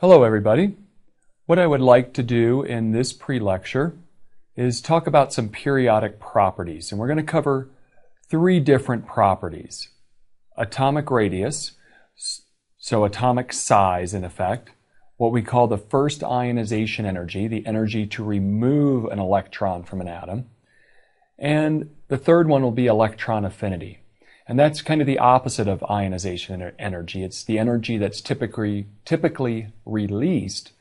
Hello everybody. What I would like to do in this pre-lecture is talk about some periodic properties, and we're going to cover three different properties. Atomic radius, so atomic size in effect, what we call the first ionization energy, the energy to remove an electron from an atom, and the third one will be electron affinity. And that's kind of the opposite of ionization energy. It's the energy that's typically released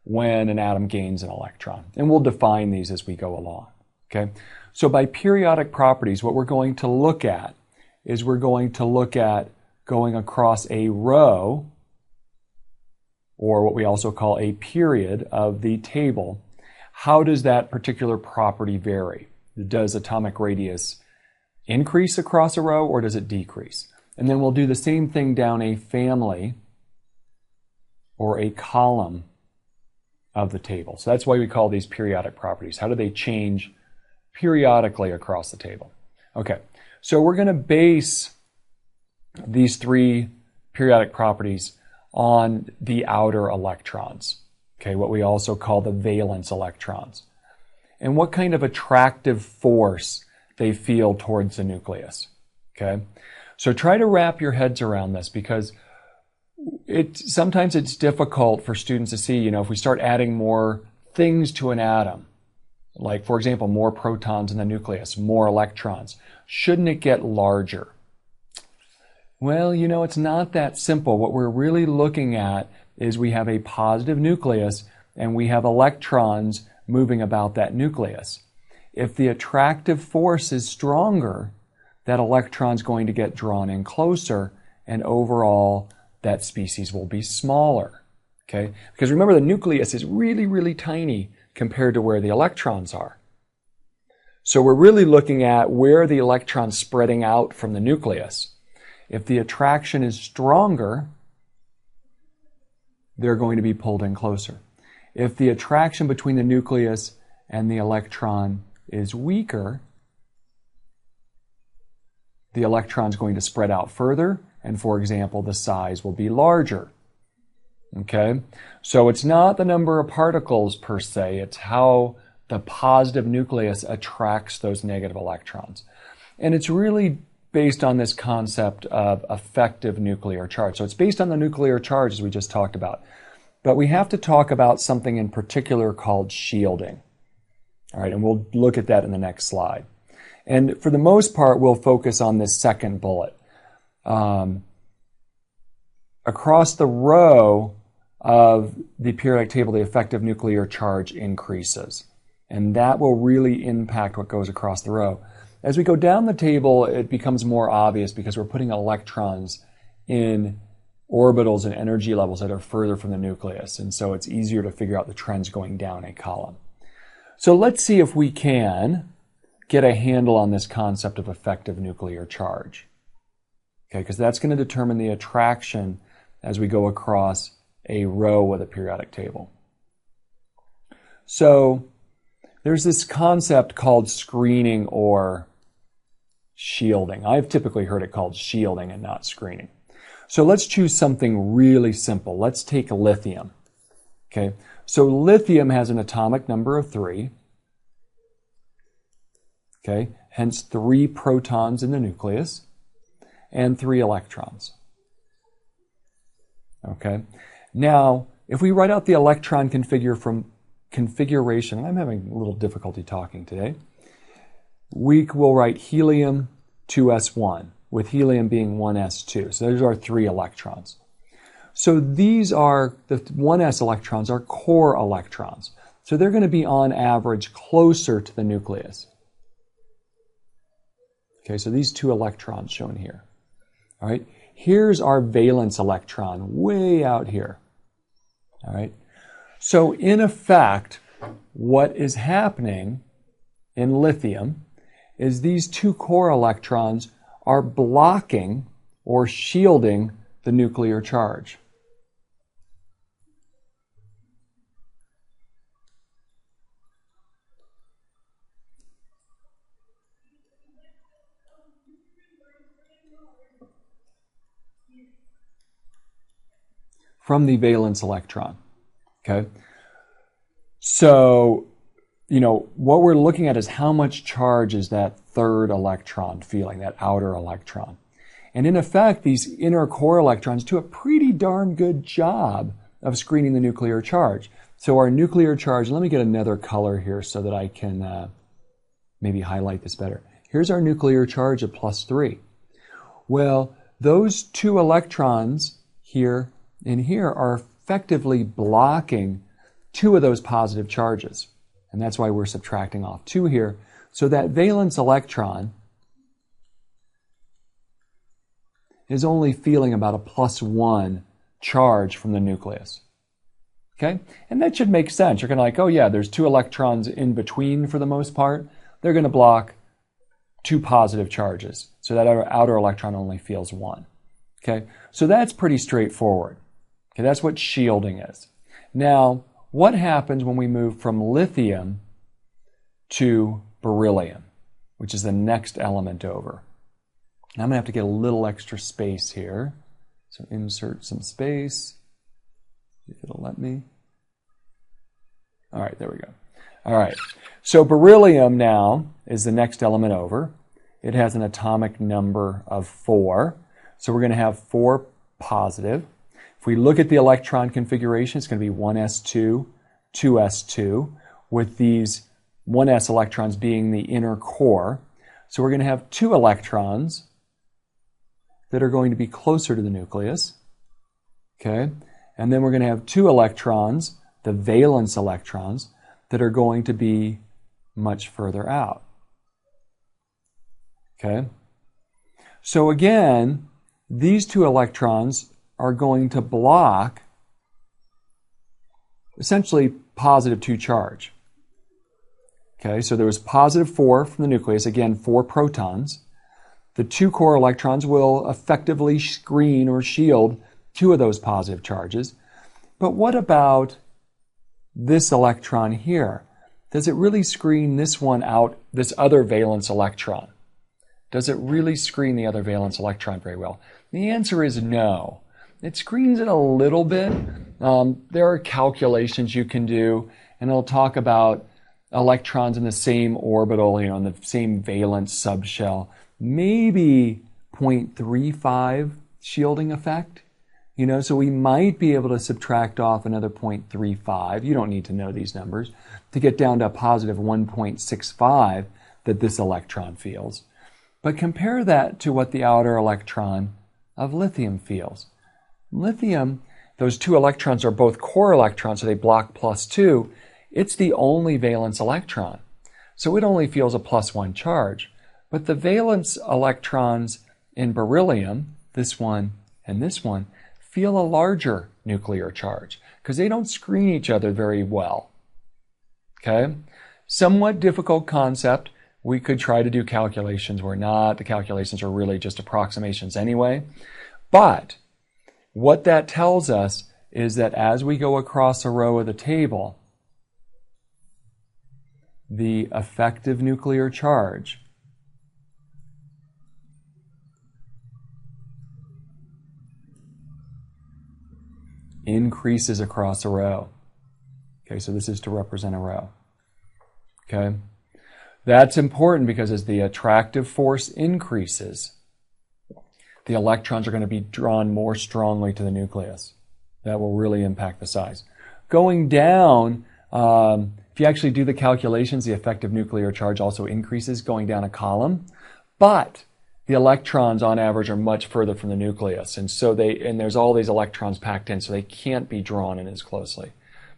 when an atom gains an electron. And we'll define these as we go along. Okay? So by periodic properties, what we're going to look at is we're going to look at going across a row, or what we also call a period of the table. How does that particular property vary? Does atomic radius increase across a row, or does it decrease? And then we'll do the same thing down a family or a column of the table. So that's why we call these periodic properties. How do they change periodically across the table? Okay, so we're going to base these three periodic properties on the outer electrons, okay, what we also call the valence electrons, and what kind of attractive force they feel towards the nucleus. Okay, so try to wrap your heads around this, because sometimes it's difficult for students to see, if we start adding more things to an atom, like for example, more protons in the nucleus, more electrons, shouldn't it get larger? Well, it's not that simple. What we're really looking at is we have a positive nucleus and we have electrons moving about that nucleus. If the attractive force is stronger, that electron's going to get drawn in closer, and overall that species will be smaller. Okay? Because remember, the nucleus is really, really tiny compared to where the electrons are. So we're really looking at where the electrons spreading out from the nucleus. If the attraction is stronger, they're going to be pulled in closer. If the attraction between the nucleus and the electron is weaker, the electron's going to spread out further, and for example, the size will be larger. Okay? So it's not the number of particles per se, it's how the positive nucleus attracts those negative electrons. And it's really based on this concept of effective nuclear charge. So it's based on the nuclear charge, as we just talked about. But we have to talk about something in particular called shielding. All right, and we'll look at that in the next slide. And for the most part, we'll focus on this second bullet. Across the row of the periodic table, the effective nuclear charge increases. And that will really impact what goes across the row. As we go down the table, it becomes more obvious because we're putting electrons in orbitals and energy levels that are further from the nucleus. And so it's easier to figure out the trends going down a column. So let's see if we can get a handle on this concept of effective nuclear charge. Okay, because that's going to determine the attraction as we go across a row with a periodic table. So there's this concept called screening or shielding. I've typically heard it called shielding and not screening. So let's choose something really simple. Let's take lithium. Okay, so lithium has an atomic number of 3. Okay, hence 3 protons in the nucleus and 3 electrons. Okay, now if we write out the electron configuration, and I'm having a little difficulty talking today, we will write helium 2s1, with helium being 1s2. So those are 3 electrons. So these are, the 1s electrons are core electrons. So they're going to be on average closer to the nucleus. Okay, so these 2 electrons shown here. All right, here's our valence electron way out here. All right, so in effect, what is happening in lithium is these 2 core electrons are blocking or shielding the nuclear charge. from the valence electron. Okay? So, what we're looking at is how much charge is that third electron feeling, that outer electron. And in effect, these inner core electrons do a pretty darn good job of screening the nuclear charge. So our nuclear charge, let me get another color here so that I can maybe highlight this better. Here's our nuclear charge of +3. Well, those two electrons here and here are effectively blocking two of those positive charges. And that's why we're subtracting off 2 here. So that valence electron is only feeling about a +1 charge from the nucleus. Okay? And that should make sense. You're going to like, oh yeah, there's 2 electrons in between for the most part. They're going to block 2 positive charges. So that outer electron only feels 1. Okay? So that's pretty straightforward. Okay, that's what shielding is. Now, what happens when we move from lithium to beryllium, which is the next element over? Now I'm going to have to get a little extra space here. So insert some space. See if it'll let me. All right, there we go. All right, so beryllium now is the next element over. It has an atomic number of 4. So we're going to have 4 positive. If we look at the electron configuration, it's going to be 1s2, 2s2, with these 1s electrons being the inner core. So we're going to have 2 electrons that are going to be closer to the nucleus. Okay? And then we're going to have 2 electrons, the valence electrons, that are going to be much further out. Okay? So again, these 2 electrons are going to block essentially +2 charge. Okay, so there was +4 from the nucleus, again 4 protons. The 2 core electrons will effectively screen or shield 2 of those positive charges. But what about this electron here? Does it really screen this one out, this other valence electron? Does it really screen the other valence electron very well? The answer is no. It screens it a little bit. There are calculations you can do, and it'll talk about electrons in the same orbital, in the same valence subshell. Maybe 0.35 shielding effect. So we might be able to subtract off another 0.35. You don't need to know these numbers to get down to a +1.65 that this electron feels. But compare that to what the outer electron of lithium feels. Lithium, those 2 electrons are both core electrons, so they block +2. It's the only valence electron. So it only feels a +1 charge. But the valence electrons in beryllium, this one and this one, feel a larger nuclear charge because they don't screen each other very well. Okay? Somewhat difficult concept. We could try to do calculations. We're not. The calculations are really just approximations anyway. But what that tells us is that as we go across a row of the table, the effective nuclear charge increases across a row. Okay, so this is to represent a row. Okay? That's important because as the attractive force increases, the electrons are going to be drawn more strongly to the nucleus. That will really impact the size. Going down, if you actually do the calculations, the effective nuclear charge also increases going down a column, but the electrons on average are much further from the nucleus, and so there's all these electrons packed in, so they can't be drawn in as closely.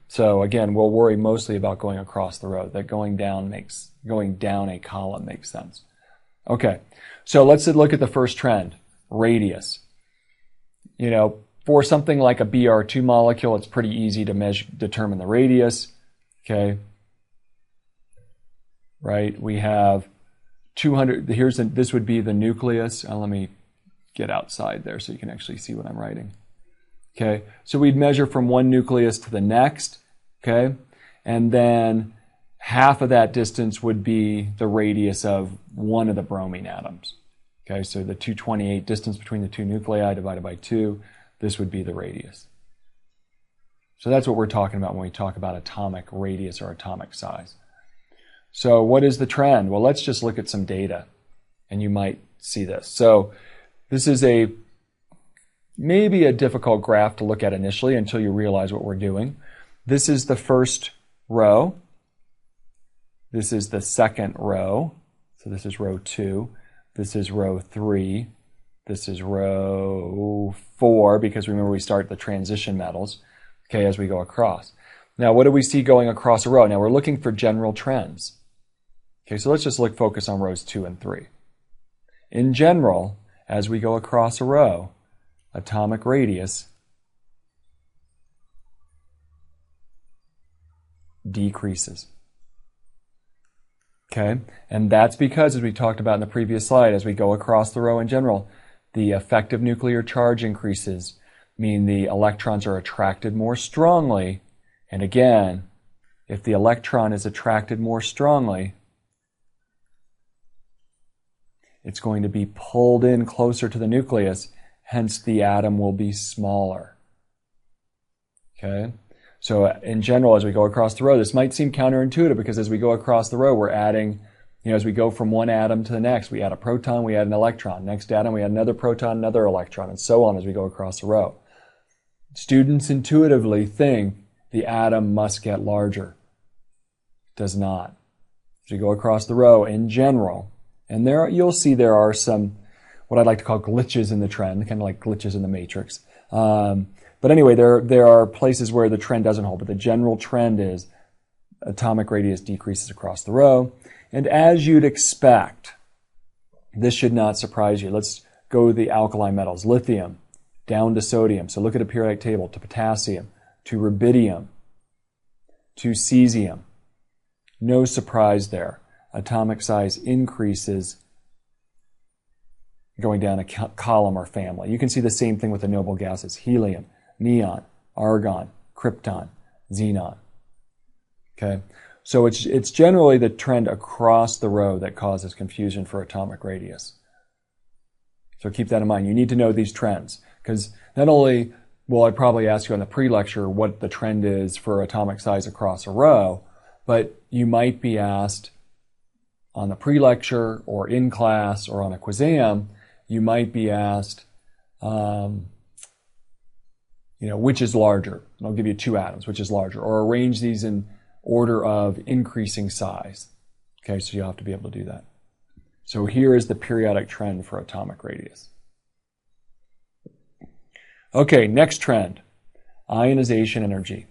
So again, we'll worry mostly about going across the row. That going down a column makes sense. Okay, so let's look at the first trend, radius. For something like a Br2 molecule, it's pretty easy to determine the radius. Okay, right? We have 200. This would be the nucleus. Let me get outside there so you can actually see what I'm writing. Okay, so we'd measure from one nucleus to the next. Okay, and then half of that distance would be the radius of one of the bromine atoms. Okay, so the 228 distance between the 2 nuclei divided by 2, this would be the radius. So that's what we're talking about when we talk about atomic radius or atomic size. So what is the trend? Well, let's just look at some data, and you might see this. So this is maybe a difficult graph to look at initially until you realize what we're doing. This is the first row. This is the second row. So this is row 2. This is row 3. This is row 4, because remember we start the transition metals, okay, as we go across. Now, what do we see going across a row? Now, we're looking for general trends. Okay, so let's just focus on rows 2 and 3. In general, as we go across a row, atomic radius decreases. Okay, and that's because, as we talked about in the previous slide, as we go across the row in general, the effective nuclear charge increases, mean the electrons are attracted more strongly. And again, if the electron is attracted more strongly, it's going to be pulled in closer to the nucleus, hence the atom will be smaller. Okay? So in general, as we go across the row, this might seem counterintuitive because as we go across the row, we're adding, as we go from one atom to the next, we add a proton, we add an electron. Next atom, we add another proton, another electron, and so on as we go across the row. Students intuitively think the atom must get larger. It does not. As we go across the row, in general, and there you'll see there are some, what I'd like to call glitches in the trend, kind of like glitches in the matrix. But anyway, there are places where the trend doesn't hold, but the general trend is atomic radius decreases across the row. And as you'd expect, this should not surprise you. Let's go to the alkali metals. Lithium, down to sodium. So look at a periodic table, to potassium, to rubidium, to cesium. No surprise there. Atomic size increases going down a column or family. You can see the same thing with the noble gases. Helium, neon, argon, krypton, xenon. Okay? So it's generally the trend across the row that causes confusion for atomic radius. So keep that in mind. You need to know these trends, because not only will I probably ask you on the pre-lecture what the trend is for atomic size across a row, but you might be asked on the pre-lecture or in class or on a quizam, you might be asked, which is larger? And I'll give you 2 atoms, which is larger? Or arrange these in order of increasing size. Okay, so you'll have to be able to do that. So here is the periodic trend for atomic radius. Okay, next trend, ionization energy.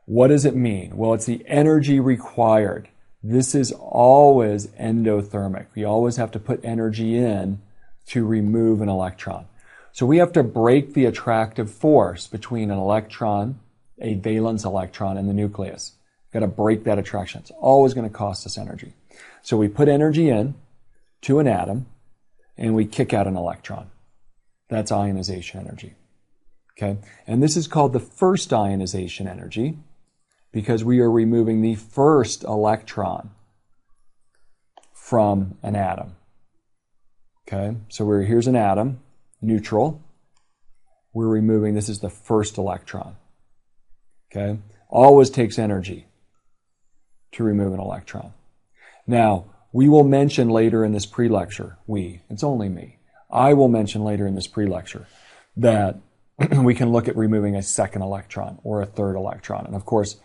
What does it mean? Well, it's the energy required. This is always endothermic. We always have to put energy in to remove an electron. So we have to break the attractive force between an electron, a valence electron, and the nucleus. We've got to break that attraction. It's always going to cost us energy. So we put energy in to an atom, and we kick out an electron. That's ionization energy. Okay? And this is called the first ionization energy because we are removing the first electron from an atom. Okay? So here's an atom, neutral. We're removing, this is the first electron. Okay? Always takes energy to remove an electron. Now, we will mention later in this pre-lecture, it's only me, I will mention later in this pre-lecture that we can look at removing a second electron or a third electron. And of course,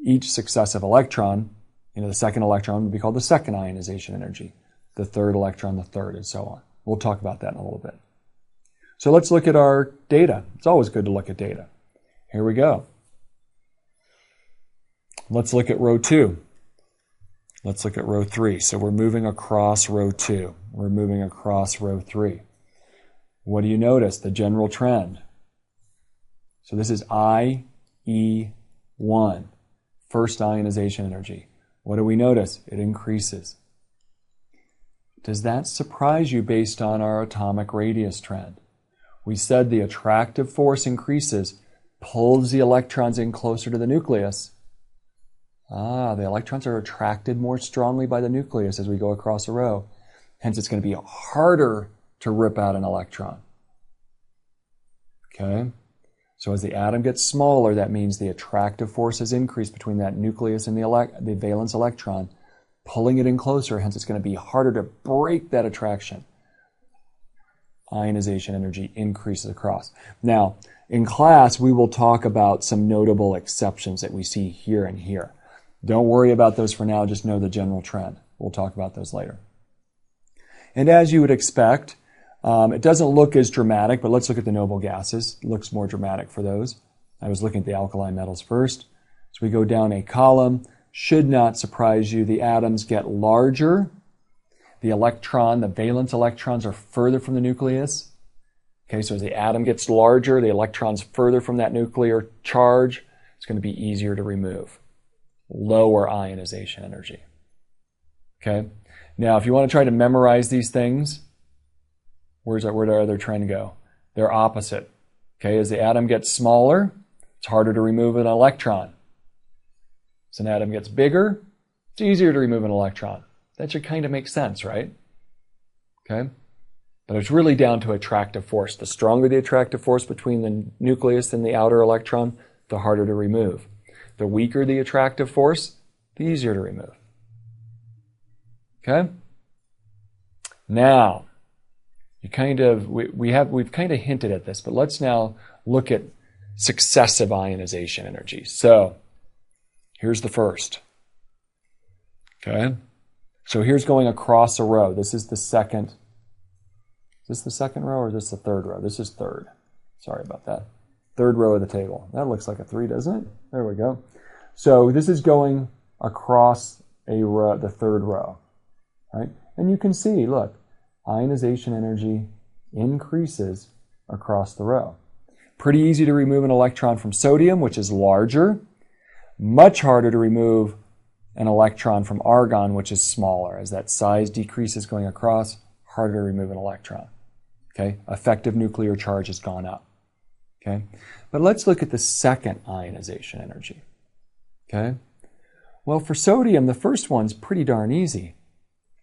each successive electron, the second electron would be called the second ionization energy, the third electron, the third, and so on. We'll talk about that in a little bit. So let's look at our data. It's always good to look at data. Here we go. Let's look at row 2. Let's look at row 3. So we're moving across row 2. We're moving across row 3. What do you notice? The general trend. So this is IE1, first ionization energy. What do we notice? It increases. Does that surprise you based on our atomic radius trend? We said the attractive force increases, pulls the electrons in closer to the nucleus. The electrons are attracted more strongly by the nucleus as we go across a row. Hence, it's going to be harder to rip out an electron. Okay? So as the atom gets smaller, that means the attractive force has increased between that nucleus and the valence electron, pulling it in closer, hence it's going to be harder to break that attraction. Ionization energy increases across. Now, in class, we will talk about some notable exceptions that we see here and here. Don't worry about those for now, just know the general trend. We'll talk about those later. And as you would expect, it doesn't look as dramatic, but let's look at the noble gases. It looks more dramatic for those. I was looking at the alkali metals first. So we go down a column. Should not surprise you. The atoms get larger. The electron, the valence electrons are further from the nucleus. Okay, so as the atom gets larger, the electron's further from that nuclear charge. It's going to be easier to remove. Lower ionization energy. Okay, now if you want to try to memorize these things, where are they trying to go? They're opposite. Okay, as the atom gets smaller, it's harder to remove an electron. As an atom gets bigger, it's easier to remove an electron. That should kind of make sense, right? Okay, but it's really down to attractive force. The stronger the attractive force between the nucleus and the outer electron, the harder to remove. The weaker the attractive force, the easier to remove. Okay? Now, we've kind of hinted at this, but let's now look at successive ionization energy. So, here's the first. Okay? So here's going across a row. This is the second. Is this the second row or is this the third row? This is third. Sorry about that. Third row of the table. That looks like a 3, doesn't it? There we go. So this is going across a row, the third row. Right? And you can see, look, ionization energy increases across the row. Pretty easy to remove an electron from sodium, which is larger. Much harder to remove an electron from argon, which is smaller. As that size decreases going across, harder to remove an electron. Okay? Effective nuclear charge has gone up. Okay? But let's look at the second ionization energy. Okay? Well, for sodium, the first one's pretty darn easy.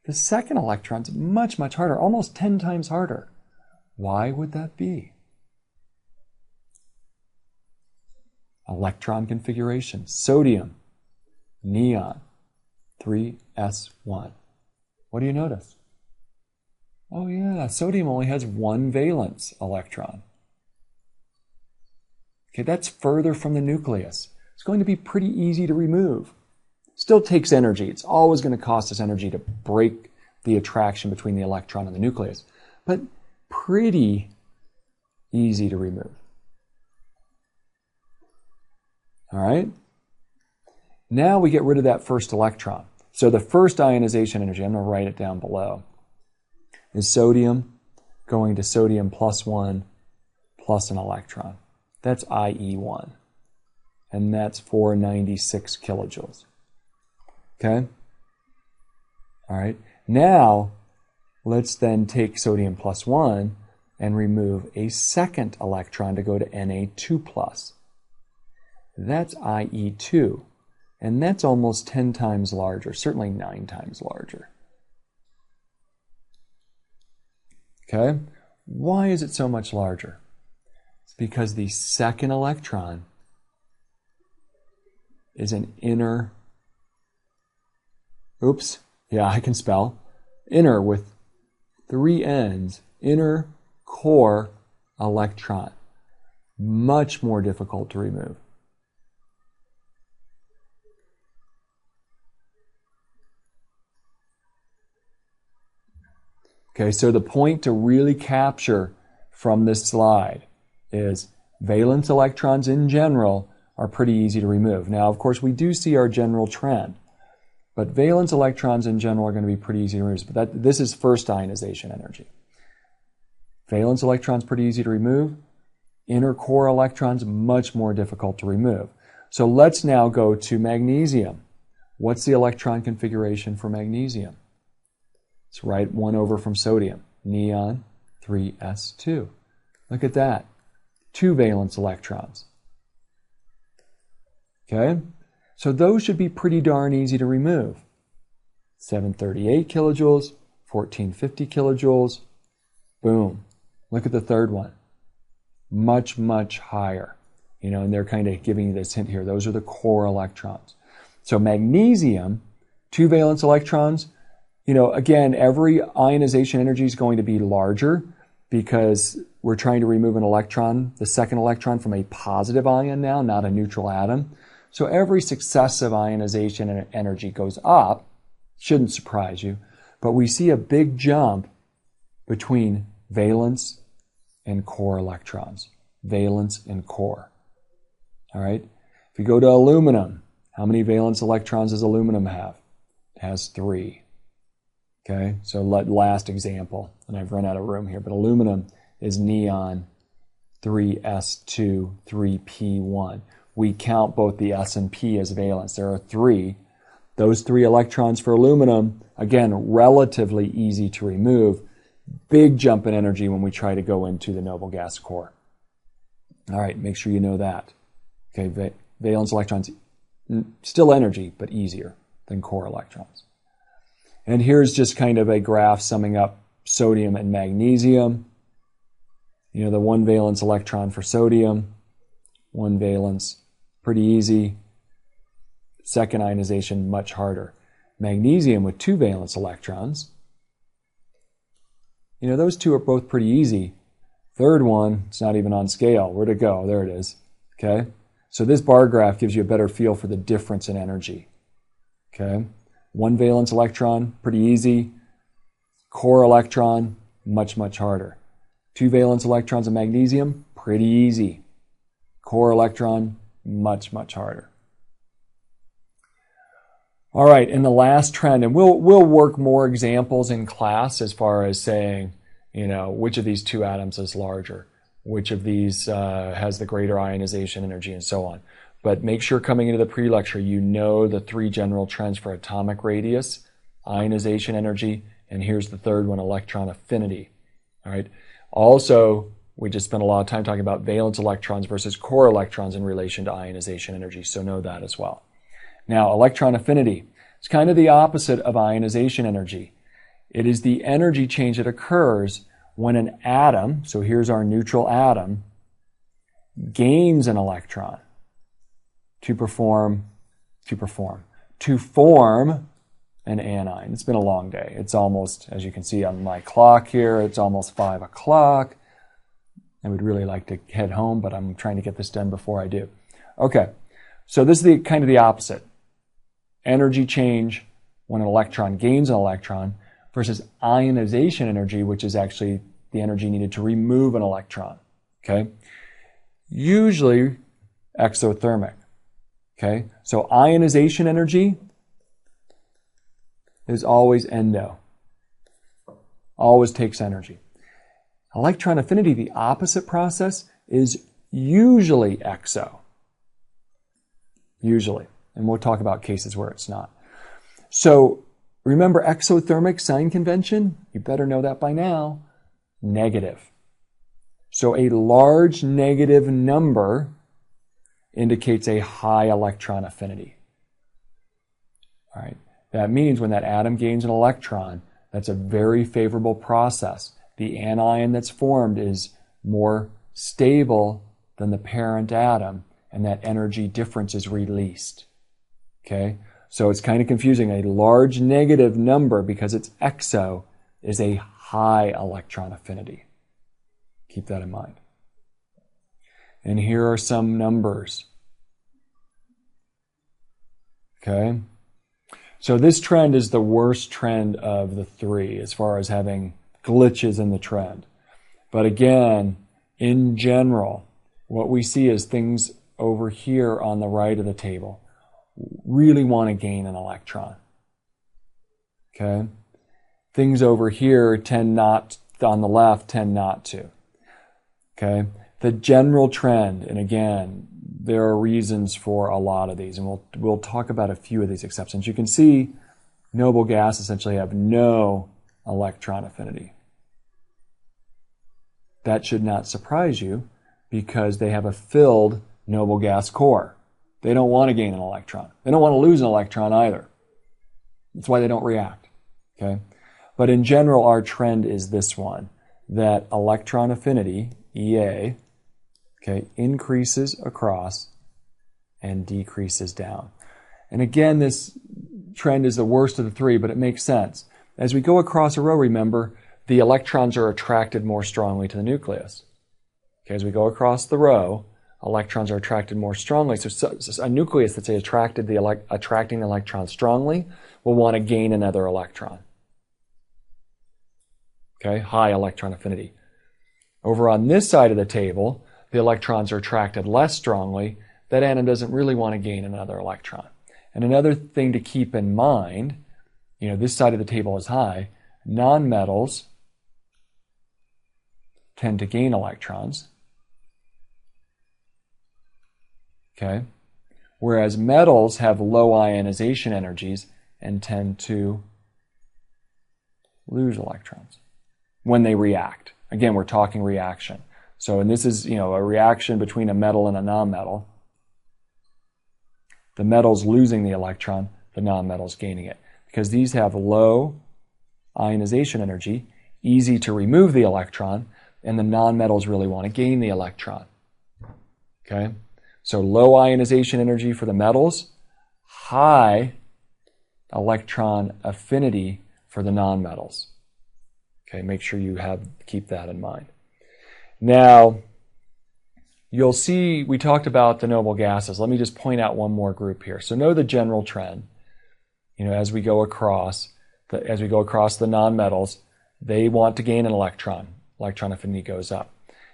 The second electron's much, much harder, almost 10 times harder. Why would that be? Electron configuration. Sodium, neon, 3s1. What do you notice? Oh yeah, sodium only has one valence electron. Okay, that's further from the nucleus. It's going to be pretty easy to remove. Still takes energy. It's always going to cost us energy to break the attraction between the electron and the nucleus, but pretty easy to remove. All right? Now we get rid of that first electron. So the first ionization energy, I'm going to write it down below, is sodium going to sodium plus 1 plus an electron. That's IE1. And that's 496 kilojoules. Okay? All right. Now, let's then take sodium plus 1 and remove a second electron to go to Na2 plus. That's IE2. And that's almost 10 times larger, certainly 9 times larger. Okay? Why is it so much larger? It's because the second electron is an inner, I can spell, inner with 3 ends, inner core electron. Much more difficult to remove. Okay, so the point to really capture from this slide is valence electrons in general are pretty easy to remove. Now, of course, we do see our general trend, but valence electrons in general are going to be pretty easy to remove. But this is first ionization energy. Valence electrons pretty easy to remove. Inner core electrons much more difficult to remove. So let's now go to magnesium. What's the electron configuration for magnesium? Let's write 1 over from sodium. Neon, 3s2. Look at that. 2 valence electrons. Okay? So those should be pretty darn easy to remove. 738 kilojoules, 1450 kilojoules. Boom. Look at the third one. Much, much higher. and they're kind of giving you this hint here. Those are the core electrons. So magnesium, 2 valence electrons, again, every ionization energy is going to be larger because we're trying to remove an electron, the second electron, from a positive ion now, not a neutral atom. So every successive ionization energy goes up. Shouldn't surprise you. But we see a big jump between valence and core electrons. Valence and core. All right? If you go to aluminum, how many valence electrons does aluminum have? It has 3. Okay? So last example, and I've run out of room here, but aluminum is neon 3s2, 3p1. We count both the s and p as valence. There are 3. Those 3 electrons for aluminum, again, relatively easy to remove. Big jump in energy when we try to go into the noble gas core. All right, make sure you know that. Okay, valence electrons, still energy, but easier than core electrons. And here's just kind of a graph summing up sodium and magnesium. The 1 valence electron for sodium, 1 valence, pretty easy. Second ionization, much harder. Magnesium with 2 valence electrons. Those 2 are both pretty easy. Third one, it's not even on scale. Where'd it go? There it is. Okay? So this bar graph gives you a better feel for the difference in energy. Okay? 1 valence electron, pretty easy. Core electron, much, much harder. 2 valence electrons of magnesium, pretty easy. Core electron, much, much harder. All right, and the last trend, and we'll work more examples in class as far as saying, which of these 2 atoms is larger, which of these has the greater ionization energy, and so on. But make sure coming into the pre-lecture, the 3 general trends for atomic radius, ionization energy, and here's the third one, electron affinity. All right. Also, we just spent a lot of time talking about valence electrons versus core electrons in relation to ionization energy, so know that as well. Now, electron affinity. It's kind of the opposite of ionization energy. It is the energy change that occurs when an atom, so here's our neutral atom, gains an electron to form an anion. It's been a long day. It's almost, as you can see on my clock here, it's almost 5 o'clock. I would really like to head home, but I'm trying to get this done before I do. Okay, so this is kind of the opposite. Energy change when an electron gains an electron versus ionization energy, which is actually the energy needed to remove an electron. Okay? Usually exothermic. Okay? So ionization energy is always endo. Always takes energy. Electron affinity, the opposite process, is usually exo. Usually. And we'll talk about cases where it's not. So remember exothermic sign convention? You better know that by now. Negative. So a large negative number indicates a high electron affinity. All right. That means when that atom gains an electron, that's a very favorable process. The anion that's formed is more stable than the parent atom, and that energy difference is released. Okay? So it's kind of confusing. A large negative number, because it's exo, is a high electron affinity. Keep that in mind. And here are some numbers. Okay? So this trend is the worst trend of the 3 as far as having glitches in the trend. But again, in general, what we see is things over here on the right of the table really want to gain an electron. Okay? Things over here on the left tend not to. Okay? The general trend, and again, there are reasons for a lot of these, and we'll talk about a few of these exceptions. You can see noble gas essentially have no electron affinity. That should not surprise you because they have a filled noble gas core. They don't want to gain an electron. They don't want to lose an electron either. That's why they don't react. Okay? But in general, our trend is this one, that electron affinity, EA, Okay, increases across and decreases down. And again, this trend is the worst of the three, but it makes sense. As we go across a row, remember, the electrons are attracted more strongly to the nucleus. Okay, as we go across the row, electrons are attracted more strongly. So a nucleus that's attracting the electron strongly will want to gain another electron. Okay, high electron affinity. Over on this side of the table, the electrons are attracted less strongly. That atom doesn't really want to gain another electron. And another thing to keep in mind, this side of the table is high. Nonmetals tend to gain electrons. Okay? Whereas metals have low ionization energies and tend to lose electrons when they react. Again, we're talking reaction. So, and this is, a reaction between a metal and a nonmetal. The metal's losing the electron, the nonmetal's gaining it. Because these have low ionization energy, easy to remove the electron, and the nonmetals really want to gain the electron. Okay? So low ionization energy for the metals, high electron affinity for the nonmetals. Okay, make sure you keep that in mind. Now, you'll see we talked about the noble gases. Let me just point out one more group here. So know the general trend. As we go across the nonmetals, they want to gain an electron. Electron affinity goes up.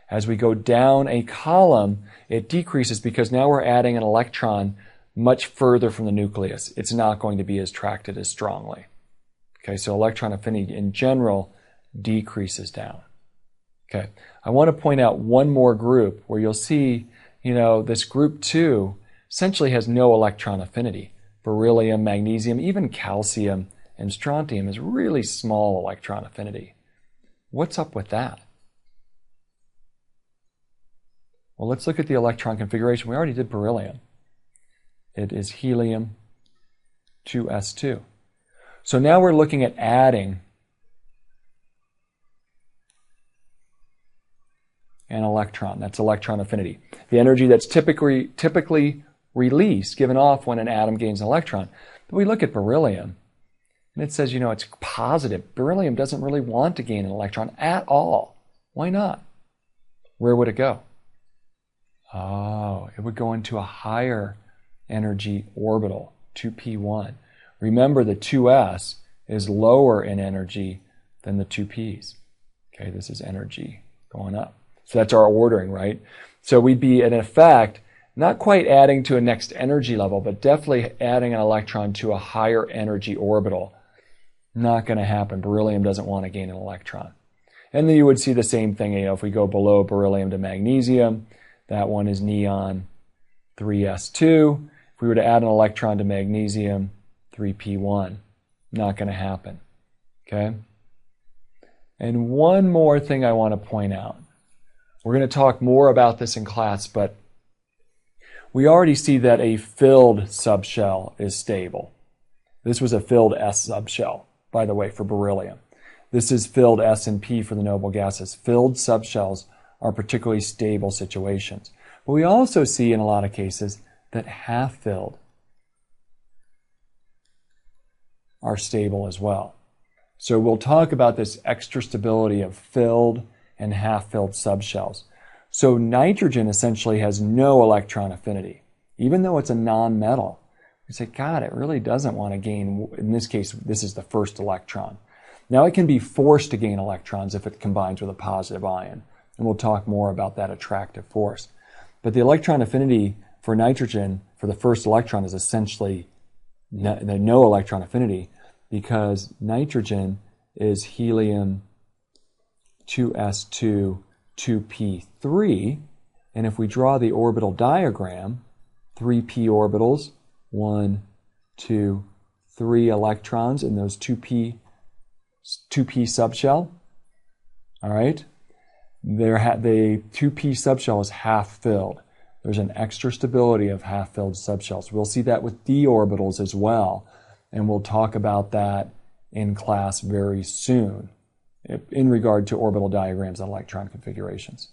As we go down a column, it decreases because now we're adding an electron much further from the nucleus. It's not going to be attracted as strongly. Okay, so electron affinity in general decreases down. Okay, I want to point out one more group where you'll see, this group 2 essentially has no electron affinity. Beryllium, magnesium, even calcium and strontium is really small electron affinity. What's up with that? Well, let's look at the electron configuration. We already did beryllium. It is helium 2s2. So now we're looking at adding an electron. That's electron affinity. The energy that's typically released, given off when an atom gains an electron. But we look at beryllium, and it says, it's positive. Beryllium doesn't really want to gain an electron at all. Why not? Where would it go? Oh, it would go into a higher energy orbital, 2p1. Remember, the 2s is lower in energy than the 2p's. Okay, this is energy going up. So that's our ordering, right? So we'd be, in effect, not quite adding to a next energy level, but definitely adding an electron to a higher energy orbital. Not going to happen. Beryllium doesn't want to gain an electron. And then you would see the same thing, if we go below beryllium to magnesium, that one is neon 3s2. If we were to add an electron to magnesium, 3p1. Not going to happen. Okay? And one more thing I want to point out. We're going to talk more about this in class, but we already see that a filled subshell is stable. This was a filled S subshell, by the way, for beryllium. This is filled S and P for the noble gases. Filled subshells are particularly stable situations. But we also see in a lot of cases that half-filled are stable as well. So we'll talk about this extra stability of filled and half-filled subshells. So nitrogen essentially has no electron affinity. Even though it's a non-metal, we say, God, it really doesn't want to gain, in this case, this is the first electron. Now it can be forced to gain electrons if it combines with a positive ion. And we'll talk more about that attractive force. But the electron affinity for nitrogen for the first electron is essentially no electron affinity because nitrogen is helium 2s2 2p3, and if we draw the orbital diagram, 3p orbitals, 1, 2, 3 electrons in those 2p subshell. All right, the 2p subshell is half filled. There's an extra stability of half filled subshells. We'll see that with d orbitals as well, and we'll talk about that in class very soon in regard to orbital diagrams and electron configurations.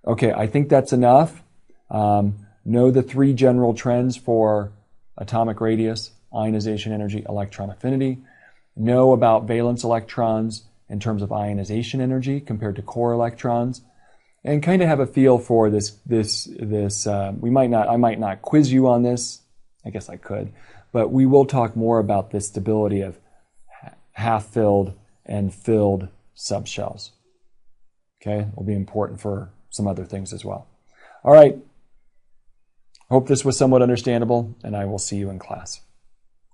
Okay, I think that's enough. Know the three general trends for atomic radius, ionization energy, electron affinity. Know about valence electrons in terms of ionization energy compared to core electrons, and kind of have a feel for this. I might not quiz you on this. I guess I could, but we will talk more about the stability of half-filled and filled subshells. Okay, it will be important for some other things as well. All right. Hope this was somewhat understandable, and I will see you in class.